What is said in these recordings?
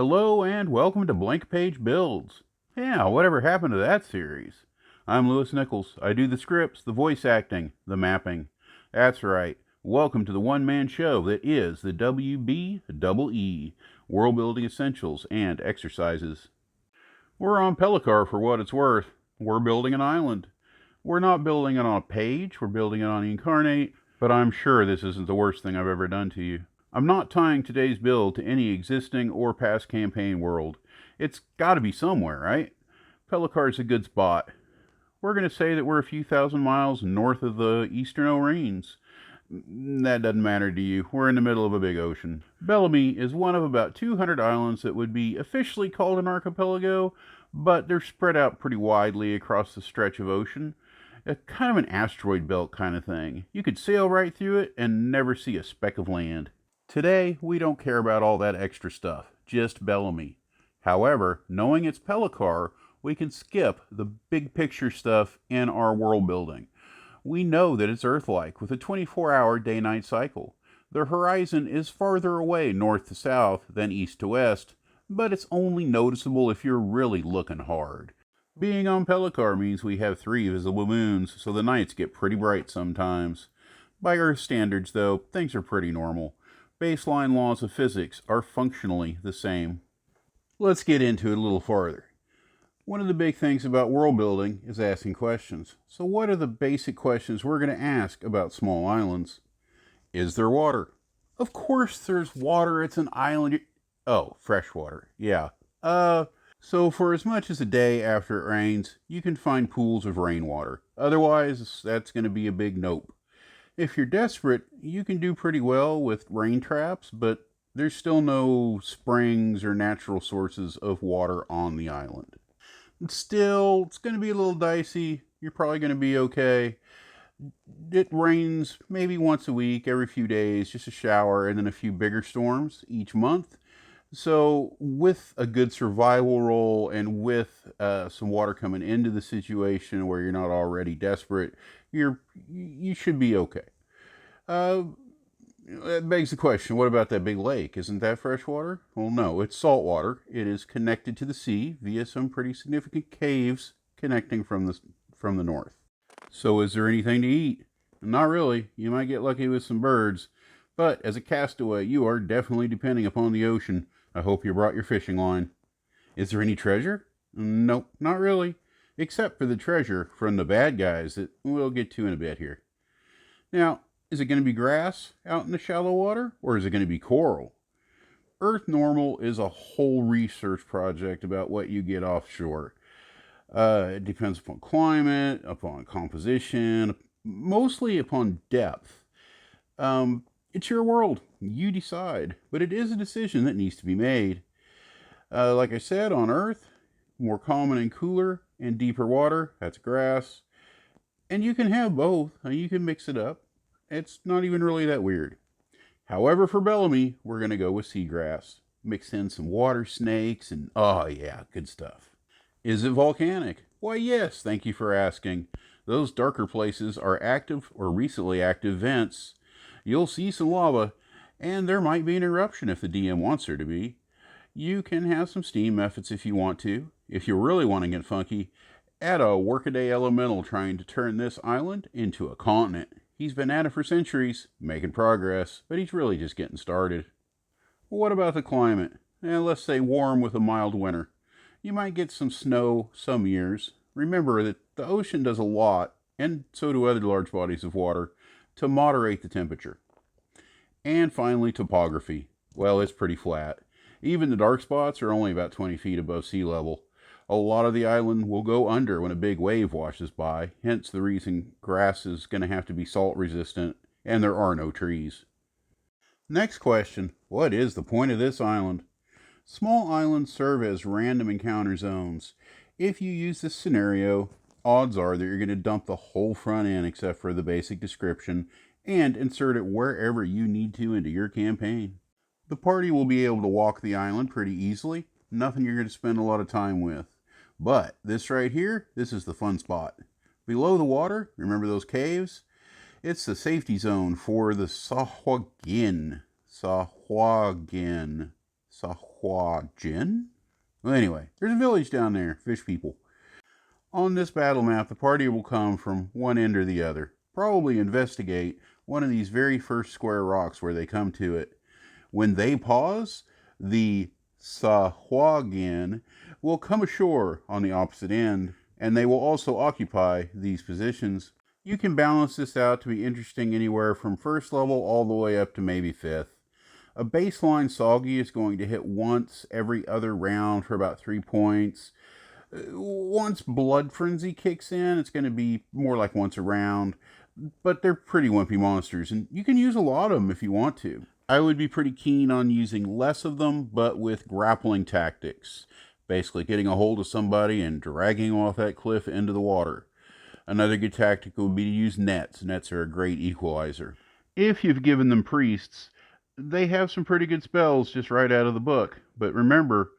Hello and welcome to Blank Page Builds. Yeah, whatever happened to that series? I'm Lewis Nichols. I do the scripts, the voice acting, the mapping. That's right. Welcome to the one-man show that is the WBEE, World Building Essentials and Exercises. We're on Pelicar for what it's worth. We're building an island. We're not building it on a page, we're building it on Incarnate, but I'm sure this isn't the worst thing I've ever done to you. I'm not tying today's build to any existing or past campaign world. It's got to be somewhere, right? Pelicar's a good spot. We're going to say that we're a few thousand miles north of the Eastern Orines. That doesn't matter to you. We're in the middle of a big ocean. Bellemy is one of about 200 islands that would be officially called an archipelago, but they're spread out pretty widely across the stretch of ocean. A kind of an asteroid belt kind of thing. You could sail right through it and never see a speck of land. Today, we don't care about all that extra stuff, just Bellemy. However, knowing it's Pelicar, we can skip the big picture stuff in our world building. We know that it's Earth-like, with a 24-hour day-night cycle. The horizon is farther away north to south than east to west, but it's only noticeable if you're really looking hard. Being on Pelicar means we have 3 visible moons, so the nights get pretty bright sometimes. By Earth standards, though, things are pretty normal. Baseline laws of physics are functionally the same. Let's get into it a little farther. One of the big things about world building is asking questions. So what are the basic questions we're going to ask about small islands? Is there water? Of course there's water, it's an island. Oh, fresh water. Yeah. So for as much as a day after it rains, you can find pools of rainwater. Otherwise, that's going to be a big nope. If you're desperate, you can do pretty well with rain traps, but there's still no springs or natural sources of water on the island. Still, it's going to be a little dicey. You're probably going to be okay. It rains maybe once a week, every few days, just a shower, and then a few bigger storms each month. So with a good survival roll and with some water coming into the situation where you're not already desperate, you should be okay. That begs the question, what about that big lake? Isn't that fresh water? Well, no, it's salt water. It is connected to the sea via some pretty significant caves connecting from the north. So is there anything to eat? Not really. You might get lucky with some birds, but as a castaway, you are definitely depending upon the ocean. I hope you brought your fishing line. Is there any treasure? Nope, not really. Except for the treasure from the bad guys that we'll get to in a bit here. Now, is it going to be grass out in the shallow water, or is it going to be coral? Earth Normal is a whole research project about what you get offshore. It depends upon climate, upon composition, mostly upon depth. It's your world. You decide. But it is a decision that needs to be made. Like I said, on Earth, more common and cooler and deeper water, that's grass. And you can have both. You can mix it up. It's not even really that weird. However, for Bellemy, we're going to go with seagrass. Mix in some water snakes and, oh yeah, good stuff. Is it volcanic? Why yes, thank you for asking. Those darker places are active or recently active vents. You'll see some lava, and there might be an eruption if the DM wants there to be. You can have some steam methods if you want to. If you really want to get funky, add a workaday elemental trying to turn this island into a continent. He's been at it for centuries, making progress, but he's really just getting started. What about the climate? Let's say warm with a mild winter. You might get some snow some years. Remember that the ocean does a lot, and so do other large bodies of water, to moderate the temperature. And finally, topography. Well, it's pretty flat. Even the dark spots are only about 20 feet above sea level. A lot of the island will go under when a big wave washes by, hence the reason grass is going to have to be salt resistant, and there are no trees. Next question, what is the point of this island? Small islands serve as random encounter zones. If you use this scenario, odds are that you're going to dump the whole front end except for the basic description and insert it wherever you need to into your campaign. The party will be able to walk the island pretty easily, nothing you're going to spend a lot of time with. But this right here, this is the fun spot. Below the water, remember those caves? It's the safety zone for the Sahuagin. Sahwajin? Well, anyway, there's a village down there, fish people. On this battle map, the party will come from one end or the other. Probably investigate one of these very first square rocks where they come to it. When they pause, the Sahwagin will come ashore on the opposite end, and they will also occupy these positions. You can balance this out to be interesting anywhere from first level all the way up to maybe 5th. A baseline Soggy is going to hit once every other round for about 3 points. Once Blood Frenzy kicks in, it's going to be more like once a round, but they're pretty wimpy monsters, and you can use a lot of them if you want to. I would be pretty keen on using less of them, but with grappling tactics. Basically getting a hold of somebody and dragging them off that cliff into the water. Another good tactic would be to use nets. Nets are a great equalizer. If you've given them priests, they have some pretty good spells just right out of the book. But remember,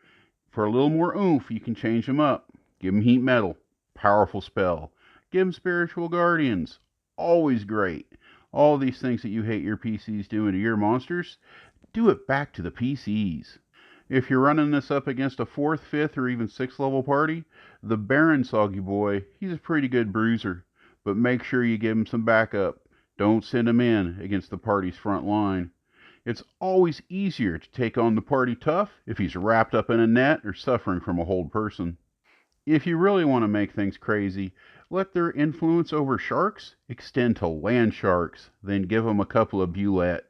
for a little more oomph, you can change them up. Give them heat metal. Powerful spell. Give them spiritual guardians. Always great. All these things that you hate your PCs doing to your monsters, do it back to the PCs. If you're running this up against a 4th, 5th, or even 6th level party, the Baron Soggy Boy, he's a pretty good bruiser. But make sure you give him some backup. Don't send him in against the party's front line. It's always easier to take on the party tough if he's wrapped up in a net or suffering from a hold person. If you really want to make things crazy, let their influence over sharks extend to land sharks, then give them a couple of Bulette.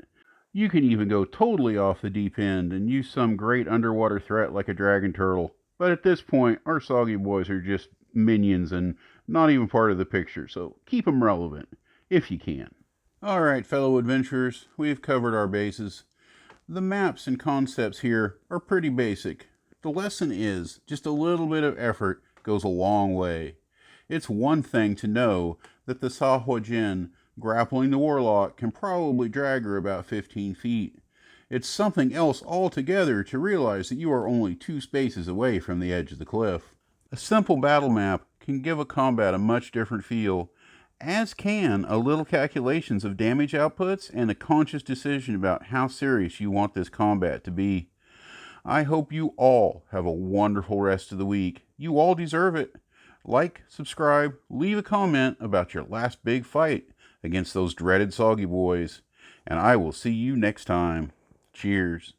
You can even go totally off the deep end and use some great underwater threat like a dragon turtle. But at this point, our Soggy Boys are just minions and not even part of the picture, so keep them relevant, if you can. Alright, fellow adventurers, we've covered our bases. The maps and concepts here are pretty basic. The lesson is, just a little bit of effort goes a long way. It's one thing to know that the Sahwajin grappling the warlock can probably drag her about 15 feet. It's something else altogether to realize that you are only 2 spaces away from the edge of the cliff. A simple battle map can give a combat a much different feel, as can a little calculations of damage outputs and a conscious decision about how serious you want this combat to be. I hope you all have a wonderful rest of the week. You all deserve it. Like, subscribe, leave a comment about your last big fight against those dreaded Soggy Boys, and I will see you next time. Cheers.